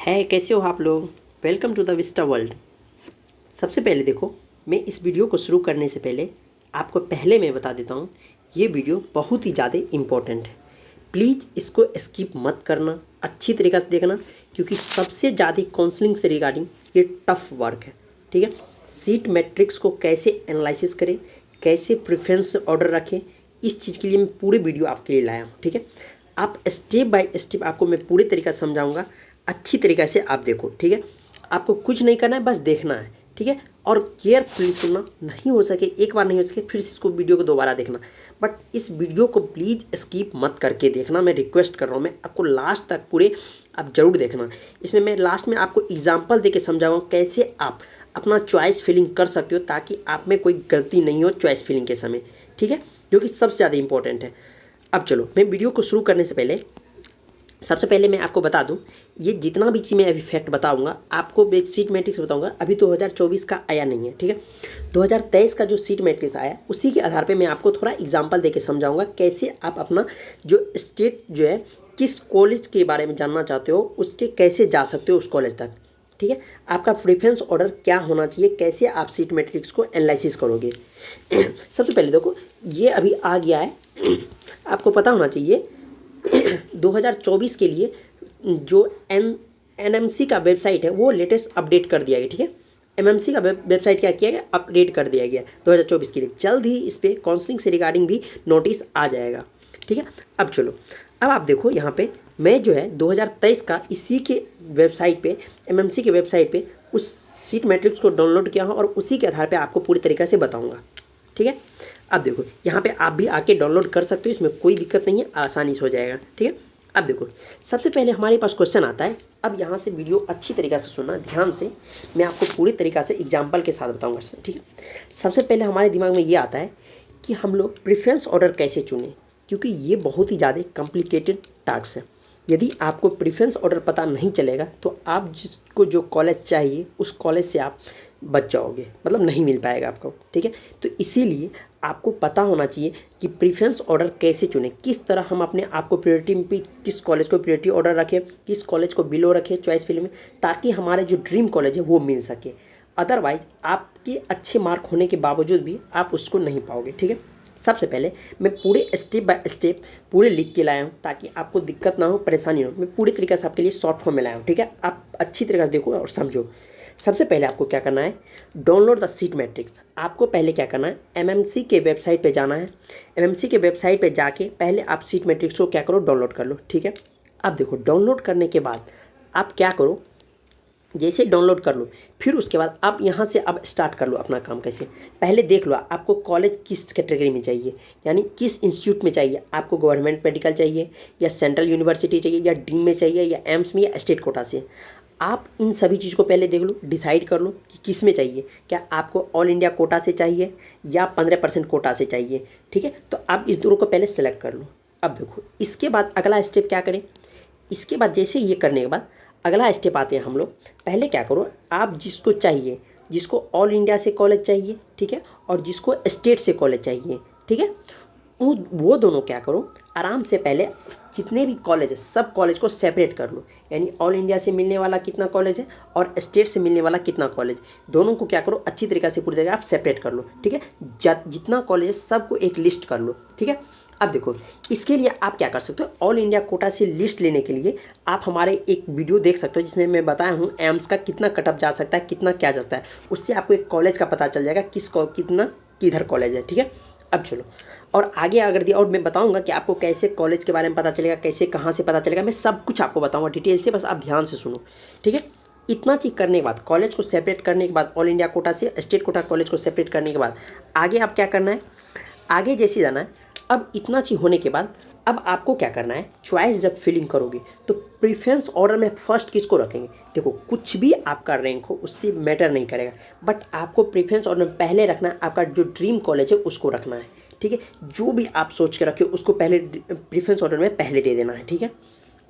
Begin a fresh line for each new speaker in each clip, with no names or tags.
है, कैसे हो आप लोग। Welcome to the Vista World. सबसे पहले देखो, मैं इस वीडियो को शुरू करने से पहले आपको पहले मैं बता देता हूँ, ये वीडियो बहुत ही ज़्यादा इम्पोर्टेंट है। प्लीज़ इसको स्किप मत करना, अच्छी तरीक़े से देखना, क्योंकि सबसे ज़्यादा काउंसलिंग से रिगार्डिंग ये टफ वर्क है। ठीक है, सीट मैट्रिक्स को कैसे एनालिसिस करें, कैसे प्रेफरेंस ऑर्डर रखें, इस चीज़ के लिए मैं पूरे वीडियो आपके लिए लाया हूँ। ठीक है, आप स्टेप बाय स्टेप आपको मैं पूरे तरीक़ा से समझाऊँगा, अच्छी तरीक़े से आप देखो। ठीक है, आपको कुछ नहीं करना है, बस देखना है। ठीक है, और केयरफुली सुनना, नहीं हो सके एक बार नहीं हो सके फिर इसको वीडियो को दोबारा देखना, बट इस वीडियो को प्लीज़ स्किप मत करके देखना, मैं रिक्वेस्ट कर रहा हूँ। मैं आपको लास्ट तक पूरे आप जरूर देखना। इसमें मैं लास्ट में आपको एग्जांपल देके समझाऊंगा कैसे आप अपना चॉइस फिलिंग कर सकते हो, ताकि आप में कोई गलती नहीं हो चॉइस फिलिंग के समय। ठीक है, जो कि सबसे ज़्यादा इंपॉर्टेंट है। अब चलो, मैं वीडियो को शुरू करने से पहले सबसे पहले मैं आपको बता दूं, ये जितना भी चीज़ मैं अभी फैक्ट बताऊंगा आपको, सीट मैट्रिक्स बताऊंगा, अभी 2024 का आया नहीं है। ठीक है, 2023 का जो सीट मैट्रिक्स आया उसी के आधार पे मैं आपको थोड़ा एग्जांपल देके समझाऊंगा कैसे आप अपना जो स्टेट जो है, किस कॉलेज के बारे में जानना चाहते हो उसके कैसे जा सकते हो उस कॉलेज तक। ठीक है, आपका प्रेफरेंस ऑर्डर क्या होना चाहिए, कैसे आप सीट मैट्रिक्स को एनालिसिस करोगे। सबसे पहले देखो, ये अभी आ गया है, आपको पता होना चाहिए 2024 के लिए जो एनएमसी का वेबसाइट है वो लेटेस्ट अपडेट कर दिया गया। ठीक है, एमएमसी का वेबसाइट क्या किया गया, अपडेट कर दिया गया 2024 के लिए। जल्द ही इस पर काउंसलिंग से रिगार्डिंग भी नोटिस आ जाएगा। ठीक है, अब चलो, अब आप देखो यहाँ पे मैं जो है 2023 का इसी के वेबसाइट पे, एमएमसी के वेबसाइट पे उस सीट मैट्रिक्स को डाउनलोड किया हूँ और उसी के आधार पे आपको पूरी तरीके से बताऊँगा। ठीक है, अब देखो यहाँ पे आप भी आके डाउनलोड कर सकते हो, इसमें कोई दिक्कत नहीं है, आसानी से हो जाएगा। ठीक है, अब देखो सबसे पहले हमारे पास क्वेश्चन आता है। अब यहाँ से वीडियो अच्छी तरीक़े से सुनना ध्यान से, मैं आपको पूरी तरीक़ा से एग्जांपल के साथ बताऊंगा। ठीक है, सबसे पहले हमारे दिमाग में ये आता है कि हम लोग प्रेफरेंस ऑर्डर कैसे चुनें, क्योंकि ये बहुत ही ज़्यादा कॉम्प्लिकेटेड टास्क है। यदि आपको प्रेफरेंस ऑर्डर पता नहीं चलेगा तो आप जिसको जो कॉलेज चाहिए उस कॉलेज से आप बच जाओगे, मतलब नहीं मिल पाएगा आपको। ठीक है, तो इसीलिए आपको पता होना चाहिए कि प्रेफरेंस ऑर्डर कैसे चुनें, किस तरह हम अपने आप को प्रायोरिटी पे, किस कॉलेज को प्रायोरिटी ऑर्डर रखें, किस कॉलेज को बिलो रखें चॉइस फिल्म में, ताकि हमारे जो ड्रीम कॉलेज है वो मिल सके। अदरवाइज आपके अच्छे मार्क होने के बावजूद भी आप उसको नहीं पाओगे। ठीक है, सबसे पहले मैं पूरे स्टेप बाय स्टेप पूरे लिख के लाया हूँ, ताकि आपको दिक्कत ना हो, परेशानी हो। मैं पूरी तरीके से आपके लिए शॉर्ट फॉर्म में लाया हूँ। ठीक है, आप अच्छी तरीके से देखो और समझो। सबसे पहले आपको क्या करना है, डाउनलोड द सीट मैट्रिक्स। आपको पहले क्या करना है, एमएमसी के वेबसाइट पे जाना है। एमएमसी के वेबसाइट पे जाके पहले आप सीट मैट्रिक्स को क्या करो, डाउनलोड कर लो। ठीक है, अब देखो डाउनलोड करने के बाद आप क्या करो, जैसे डाउनलोड कर लो फिर उसके बाद आप यहाँ से अब स्टार्ट कर लो अपना काम। कैसे, पहले देख लो आपको कॉलेज किस कैटेगरी में चाहिए, यानी किस इंस्टीट्यूट में चाहिए। आपको गवर्नमेंट मेडिकल चाहिए, या सेंट्रल यूनिवर्सिटी चाहिए, या डीम में चाहिए, या एम्स में, या स्टेट कोटा से। आप इन सभी चीज़ को पहले देख लो, डिसाइड कर लो कि किस में चाहिए। क्या आपको ऑल इंडिया कोटा से चाहिए या 15% कोटा से चाहिए। ठीक है, तो आप इस दोनों को पहले सेलेक्ट कर लो। अब देखो इसके बाद अगला स्टेप क्या करें, इसके बाद जैसे ये करने के बाद अगला स्टेप आते हैं हम लोग। पहले क्या करो, आप जिसको चाहिए, जिसको ऑल इंडिया से कॉलेज चाहिए, ठीक है, और जिसको स्टेट से कॉलेज चाहिए, ठीक है, वो दोनों क्या करो, आराम से पहले जितने भी कॉलेज है सब कॉलेज को सेपरेट कर लो। यानी ऑल इंडिया से मिलने वाला कितना कॉलेज है और स्टेट से मिलने वाला कितना कॉलेज, दोनों को क्या करो, अच्छी तरीके से पूरी जगह आप सेपरेट कर लो। ठीक है, जितना कॉलेज है सबको एक लिस्ट कर लो। ठीक है, अब देखो इसके लिए आप क्या कर सकते हो, ऑल इंडिया कोटा से लिस्ट लेने के लिए आप हमारे एक वीडियो देख सकते हो, जिसमें मैं बताया हूँ एम्स का कितना कटअप जा सकता है, कितना क्या जाता है। उससे आपको एक कॉलेज का पता चल जाएगा कितना किधर कॉलेज है। ठीक है, अब चलो और आगे अगर दिया, और मैं बताऊंगा कि आपको कैसे कॉलेज के बारे में पता चलेगा, कैसे कहाँ से पता चलेगा, मैं सब कुछ आपको बताऊंगा डिटेल से, बस आप ध्यान से सुनो। ठीक है, इतना चीज़ करने के बाद, कॉलेज को सेपरेट करने के बाद, ऑल इंडिया कोटा से स्टेट कोटा कॉलेज को सेपरेट करने के बाद आगे आप क्या करना है, आगे जैसे जाना है। अब इतना चीज़ होने के बाद अब आपको क्या करना है, चॉइस जब फिलिंग करोगे तो प्रेफरेंस ऑर्डर में फर्स्ट किसको रखेंगे। देखो कुछ भी आपका रैंक हो उससे मैटर नहीं करेगा, बट आपको प्रेफरेंस ऑर्डर में पहले रखना है, आपका जो ड्रीम कॉलेज है उसको रखना है। ठीक है, जो भी आप सोच के रखे हो उसको पहले प्रेफरेंस ऑर्डर में पहले दे देना है। ठीक है,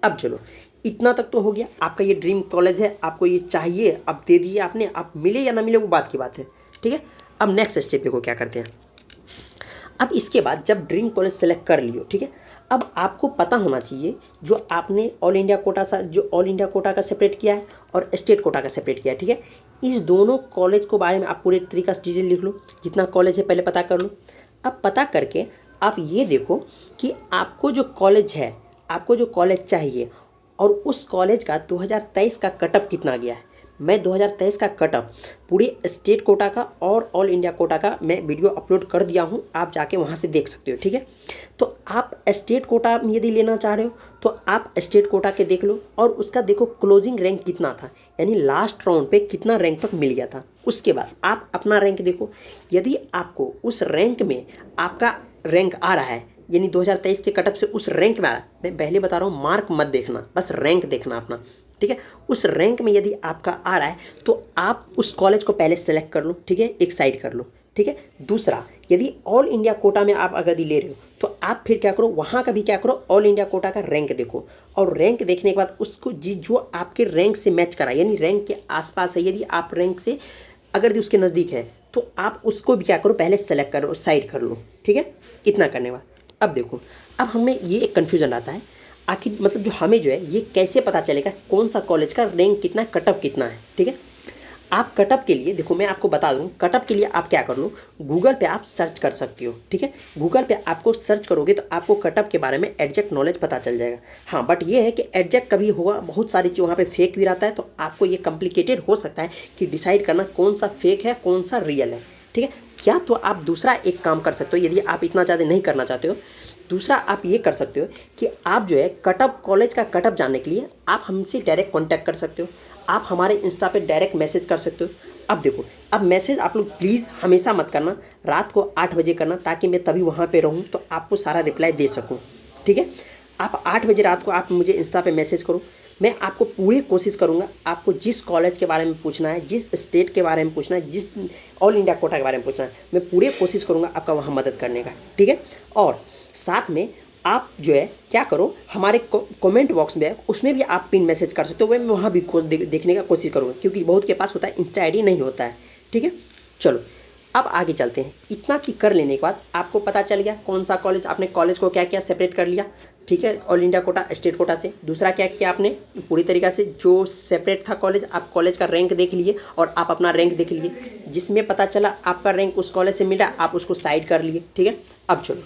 अब चलो इतना तक तो हो गया, आपका ये ड्रीम कॉलेज है, आपको ये चाहिए, अब दे दिए आपने, आप मिले या ना मिले वो बात की बात है। ठीक है, अब नेक्स्ट स्टेप देखो क्या करते हैं। अब इसके बाद जब ड्रीम कॉलेज सेलेक्ट कर लियो, ठीक है, अब आपको पता होना चाहिए जो आपने ऑल इंडिया कोटा सा जो ऑल इंडिया कोटा का सेपरेट किया है और स्टेट कोटा का सेपरेट किया है, ठीक है। इस दोनों कॉलेज को बारे में आप पूरे तरीका से डिटेल लिख लो, जितना कॉलेज है पहले पता कर लो। अब पता करके आप ये देखो कि आपको जो कॉलेज है, आपको जो कॉलेज चाहिए और उस कॉलेज का 2023 का कटअप कितना गया है। मैं 2023 का कटअप पूरे स्टेट कोटा का और ऑल इंडिया कोटा का मैं वीडियो अपलोड कर दिया हूँ, आप जाके वहाँ से देख सकते हो, ठीक है। तो आप स्टेट कोटा में यदि लेना चाह रहे हो तो आप स्टेट कोटा के देख लो और उसका देखो क्लोजिंग रैंक कितना था, यानी लास्ट राउंड पे कितना रैंक तक मिल गया था। उसके बाद आप अपना रैंक देखो, यदि आपको उस रैंक में आपका रैंक आ रहा है, यानी 2023 के कटअप से उस रैंक में आ रहा है, मैं पहले बता रहा हूँ मार्क मत देखना, बस रैंक देखना अपना, ठीक है। उस रैंक में यदि आपका आ रहा है तो आप उस कॉलेज को पहले सेलेक्ट कर लो, ठीक है, एक साइड कर लो, ठीक है। दूसरा, यदि ऑल इंडिया कोटा में आप अगर ले रहे हो तो आप फिर क्या करो, वहाँ का भी क्या करो, ऑल इंडिया कोटा का रैंक देखो और रैंक देखने के बाद उसको जो आपके रैंक से मैच करा, यानी रैंक के आसपास है, यदि आप रैंक से अगर उसके नज़दीक है तो आप उसको भी क्या करो, पहले सेलेक्ट करो, साइड कर लो, ठीक है। इतना करने के बाद अब देखो, अब हमें ये एक कन्फ्यूजन आता है, आखिर मतलब जो हमें जो है ये कैसे पता चलेगा कौन सा कॉलेज का रैंक कितना है, कटअप कितना है, ठीक है। आप कटअप के लिए देखो, मैं आपको बता दूं, कटअप के लिए आप क्या कर लो, गूगल पे आप सर्च कर सकते हो, ठीक है। गूगल पे आपको सर्च करोगे तो आपको कटअप के बारे में एग्जैक्ट नॉलेज पता चल जाएगा। हाँ, बट ये है कि एग्जैक्ट कभी होगा, बहुत सारी चीज़ वहाँ पे फेक भी रहता है, तो आपको ये कॉम्प्लिकेटेड हो सकता है कि डिसाइड करना कौन सा फेक है कौन सा रियल है, ठीक है। क्या तो आप दूसरा एक काम कर सकते हो, यदि आप इतना ज़्यादा नहीं करना चाहते हो, दूसरा आप ये कर सकते हो कि आप जो है कटअप, कॉलेज का कटअप जानने के लिए आप हमसे डायरेक्ट कांटेक्ट कर सकते हो, आप हमारे इंस्टा पे डायरेक्ट मैसेज कर सकते हो। अब देखो, अब मैसेज आप लोग प्लीज़ हमेशा मत करना, रात को 8 बजे करना, ताकि मैं तभी वहाँ पे रहूँ तो आपको सारा रिप्लाई दे सकूँ, ठीक है। आप 8 बजे रात को आप मुझे इंस्टा पे मैसेज करो, मैं आपको पूरी कोशिश करूँगा, आपको जिस कॉलेज के बारे में पूछना है, जिस स्टेट के बारे में पूछना है, जिस ऑल इंडिया कोटा के बारे में पूछना है, मैं पूरी कोशिश करूँगा आपका वहाँ मदद करने का, ठीक है। और साथ में आप जो है क्या करो, हमारे कमेंट बॉक्स में है, उसमें भी आप पिन मैसेज कर सकते हो, मैं वहाँ भी देखने का कोशिश करूँगा, क्योंकि बहुत के पास होता है, इंस्टा आईडी नहीं होता है, ठीक है। चलो अब आगे चलते हैं। इतना चीज कर लेने के बाद आपको पता चल गया कौन सा कॉलेज, आपने कॉलेज को क्या क्या सेपरेट कर लिया, ठीक है, all India quota state quota से। दूसरा क्या किया आपने, पूरी तरीक़ा से जो सेपरेट था कॉलेज, आप कॉलेज का रैंक देख लिए और आप अपना रैंक देख लिए, जिसमें पता चला आपका रैंक उस कॉलेज से मिला, आप उसको साइड कर लिए, ठीक है। अब चलो,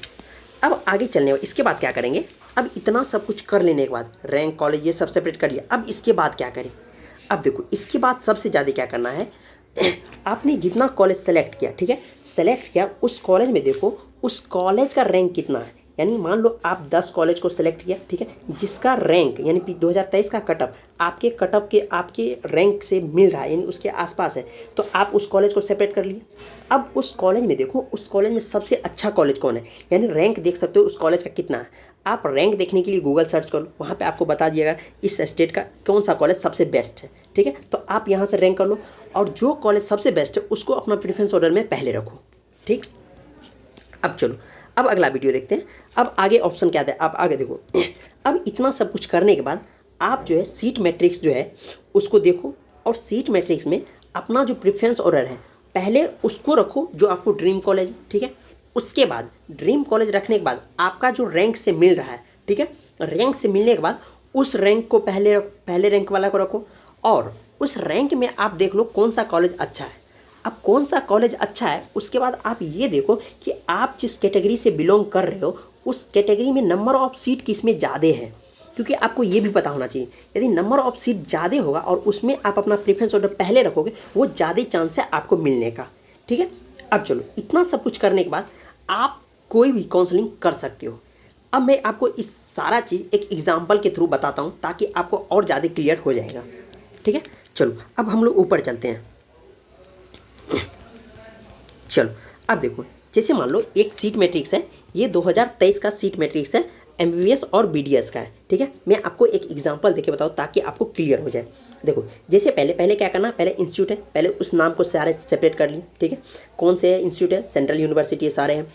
अब आगे चलने इसके बाद क्या करेंगे, अब इतना सब कुछ कर लेने के बाद रैंक कॉलेज ये सब सेपरेट कर लिया, अब इसके बाद क्या करें। अब देखो, इसके बाद सबसे ज़्यादा क्या करना है, आपने जितना कॉलेज सेलेक्ट किया, ठीक है, सेलेक्ट किया, उस कॉलेज में देखो उस कॉलेज का रैंक कितना है। यानी मान लो आप 10 कॉलेज को सेलेक्ट किया, ठीक है, जिसका रैंक यानी 2023 का कटअप आपके कटअप के आपके रैंक से मिल रहा है, यानी उसके आसपास है, तो आप उस कॉलेज को सेपरेट कर लिए। अब उस कॉलेज में देखो उस कॉलेज में सबसे अच्छा कॉलेज कौन है, यानी रैंक देख सकते हो उस कॉलेज का कितना है। आप रैंक देखने के लिए गूगल सर्च करो, वहाँ पे आपको बता दिएगा इस स्टेट का कौन सा कॉलेज सबसे बेस्ट है, ठीक है। तो आप यहाँ से रैंक कर लो और जो कॉलेज सबसे बेस्ट है उसको अपना प्रेफरेंस ऑर्डर में पहले रखो, ठीक। अब चलो, अब अगला वीडियो देखते हैं। अब आगे ऑप्शन क्या आता है, आप आगे देखो। अब इतना सब कुछ करने के बाद आप जो है सीट मैट्रिक्स जो है उसको देखो, और सीट मैट्रिक्स में अपना जो प्रेफरेंस ऑर्डर है पहले उसको रखो जो आपको ड्रीम कॉलेज, ठीक है। उसके बाद ड्रीम कॉलेज रखने के बाद आपका जो रैंक से मिल रहा है, ठीक है, रैंक से मिलने के बाद उस रैंक को पहले रैंक वाला को रखो, और उस रैंक में आप देख लो कौन सा कॉलेज अच्छा है। अब कौन सा कॉलेज अच्छा है उसके बाद आप ये देखो कि आप जिस कैटेगरी से बिलोंग कर रहे हो उस कैटेगरी में नंबर ऑफ सीट किस में ज़्यादा है, क्योंकि आपको ये भी पता होना चाहिए यदि नंबर ऑफ सीट ज़्यादा होगा और उसमें आप अपना प्रेफरेंस ऑर्डर पहले रखोगे वो ज़्यादा चांस है आपको मिलने का, ठीक है। अब चलो, इतना सब कुछ करने के बाद आप कोई भी काउंसलिंग कर सकते हो। अब मैं आपको इस सारा चीज़ एक एग्जाम्पल के थ्रू बताता हूँ ताकि आपको और ज़्यादा क्लियर हो जाएगा, ठीक है। चलो अब हम लोग ऊपर चलते हैं। चलो अब देखो, जैसे मान लो एक सीट मैट्रिक्स है, ये 2023 का सीट मैट्रिक्स है, एमबीबीएस और बीडीएस का है, ठीक है। मैं आपको एक एग्जांपल देके बताऊँ ताकि आपको क्लियर हो जाए। देखो, जैसे पहले क्या करना, पहले इंस्टीट्यूट है, पहले उस नाम को सारे सेपरेट कर लिए, ठीक है। कौन से है इंस्टीट्यूट है, सेंट्रल यूनिवर्सिटी है, सारे हैं।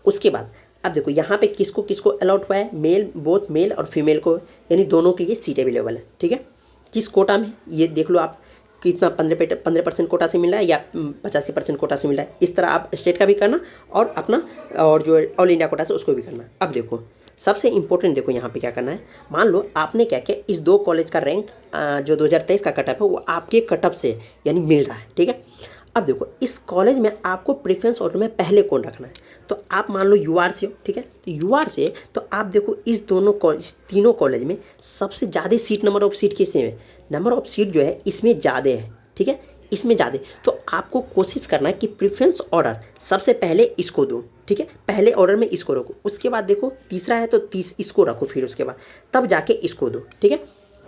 उसके बाद अब देखो यहाँ पे किसको किसको अलाउड हुआ है, मेल, बोथ मेल और फीमेल को, यानी दोनों के लिए सीट अवेलेबल है, ठीक है। किस कोटा में ये देख लो आप, कितना 15% कोटा से मिल रहा है या 85% कोटा से मिल रहा है। इस तरह आप स्टेट का भी करना और अपना और जो ऑल इंडिया कोटा से उसको भी करना। अब देखो, सबसे इंपॉर्टेंट देखो यहाँ पे क्या करना है। मान लो आपने क्या किया, इस 2 कॉलेज का रैंक जो 2023 का कटअप है वो आपके कटअप से यानी मिल रहा है, ठीक है। अब देखो इस कॉलेज में आपको प्रेफरेंस ऑर्डर में पहले कौन रखना है। तो आप मान लो यूआर से हो, ठीक है। तो यूआर से तो आप देखो इस दोनों कॉलेज, तीनों कॉलेज में सबसे ज़्यादा सीट, नंबर ऑफ सीट किसमें है, नंबर ऑफ सीट जो है इसमें ज़्यादा है, ठीक है, इसमें ज़्यादा। तो आपको कोशिश करना है कि प्रेफरेंस ऑर्डर सबसे पहले इसको दो, ठीक है, पहले ऑर्डर में इसको रखो। उसके बाद देखो तीसरा है तो इसको रखो, फिर उसके बाद तब जाके इसको दो, ठीक है।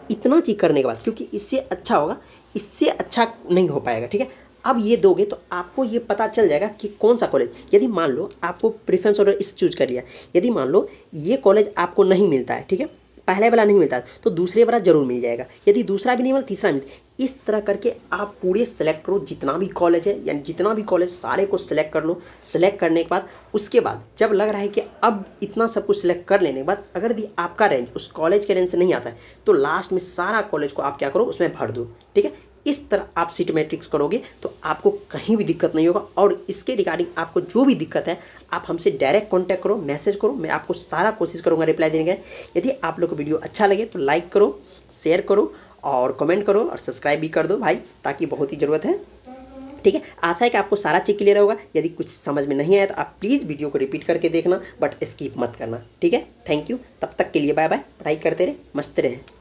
इतना चीज़ करने के बाद, क्योंकि इससे अच्छा होगा, इससे अच्छा नहीं हो पाएगा, ठीक है। अब ये दोगे तो आपको ये पता चल जाएगा कि कौन सा कॉलेज, यदि मान लो आपको प्रेफरेंस ऑर्डर इस चूज कर लिया, यदि मान लो ये कॉलेज आपको नहीं मिलता है, ठीक है, पहले वाला नहीं मिलता है तो दूसरे वाला जरूर मिल जाएगा, यदि दूसरा भी नहीं मिला तीसरा मिल। इस तरह करके आप पूरे सेलेक्ट करो, जितना भी कॉलेज है यानी जितना भी कॉलेज सारे को सिलेक्ट कर लो। सेलेक्ट करने के बाद उसके बाद जब लग रहा है कि अब इतना सब कुछ सिलेक्ट कर लेने के बाद अगर भी आपका रेंज उस कॉलेज के रेंज से नहीं आता है तो लास्ट में सारा कॉलेज को आप क्या करो, उसमें भर दो, ठीक है। इस तरह आप सीट मैट्रिक्स करोगे तो आपको कहीं भी दिक्कत नहीं होगा। और इसके रिगार्डिंग आपको जो भी दिक्कत है आप हमसे डायरेक्ट कांटेक्ट करो, मैसेज करो, मैं आपको सारा कोशिश करूंगा रिप्लाई देने का। यदि आप लोग को वीडियो अच्छा लगे तो लाइक करो, शेयर करो और कमेंट करो और सब्सक्राइब भी कर दो भाई, ताकि बहुत ही ज़रूरत है, ठीक है। आशा है कि आपको सारा चीज़ क्लियर होगा। यदि कुछ समझ में नहीं आया तो आप प्लीज़ वीडियो को रिपीट करके देखना, बट स्किप मत करना, ठीक है। थैंक यू, तब तक के लिए बाय बाय। पढ़ाई करते रहे, मस्त रहे।